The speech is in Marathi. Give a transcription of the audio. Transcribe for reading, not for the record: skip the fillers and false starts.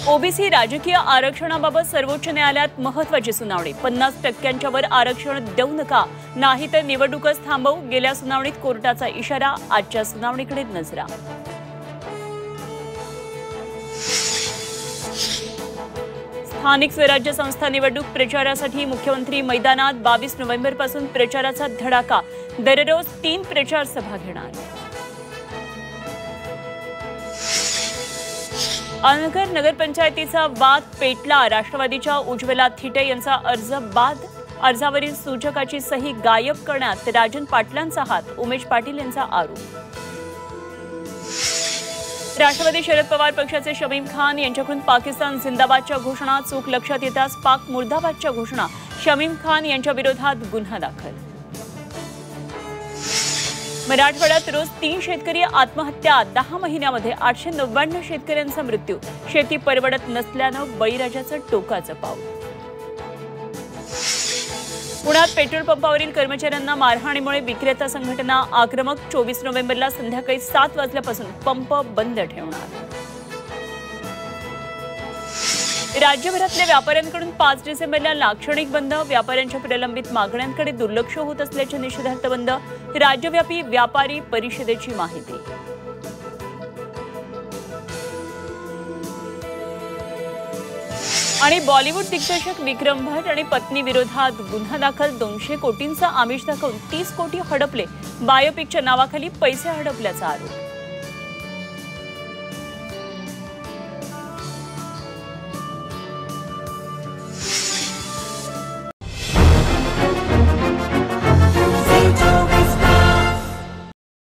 ओबीसी राजकीय आरक्षणाबाबत सर्वोच्च न्यायालयात महत्त्वाची सुनावणी। 50% वर आरक्षण देऊ नका, नाही तर निवडणूकच थांबवू। गेल्या सुनावणीत कोर्टाचा इशारा, आजच्या सुनावणीकडे नजरा। स्थानिक स्वराज्य संस्था निवडणूक प्रचारासाठी मुख्यमंत्री मैदानात। 22 नोव्हेंबरपासून प्रचाराचा धडाका। दररोज 3 प्रचार सभा घेणार। अनगर नगरपंचायतीचा वाद पेटला। राष्ट्रवादीच्या उज्ज्वला थिटे यांचा अर्ज बाद। अर्जावरील सूचकाची सही गायब करण्यात राजन पाटलांचा हात, उमेश पाटील यांचा आरोप। राष्ट्रवादी शरद पवार पक्षाचे शमीम खान यांच्याकडून पाकिस्तान जिंदाबादच्या घोषणा। चूक लक्षात येताच पाक मुर्दाबादच्या घोषणा। शमीम खान यांच्या विरोधात गुन्हा दाखल। मराठवाड्यात रोज 3 शेतकरी आत्महत्या। 10 महिन्यामध्ये 899 शेतकऱ्यांचा मृत्यू। शेती परवडत नसल्यानं बळीराजाचं टोकाचं पाऊल। पुण्यात पेट्रोल पंपावरील कर्मचाऱ्यांना मारहाणीमुळे विक्रेता संघटना आक्रमक। 24 नोव्हेंबरला संध्याकाळी 7 वाजल्यापासून पंप बंद ठेवणार। राज्यभरातल्या व्यापाऱ्यांकडून 5 डिसेंबरला लाक्षणिक बंद। व्यापाऱ्यांच्या प्रलंबित मागण्यांकडे दुर्लक्ष होत असल्याच्या निषेधार्थ बंद। राज्यव्यापी व्यापारी परिषदेची माहिती। आणि बॉलिवूड दिग्दर्शक विक्रम भट्ट आणि पत्नी विरोधात गुन्हा दाखल। 200 कोटींचा आमिष दाखवून 30 कोटी हडपले। बायोपिकच्या नावाखाली पैसे हडपल्याचा आरोप।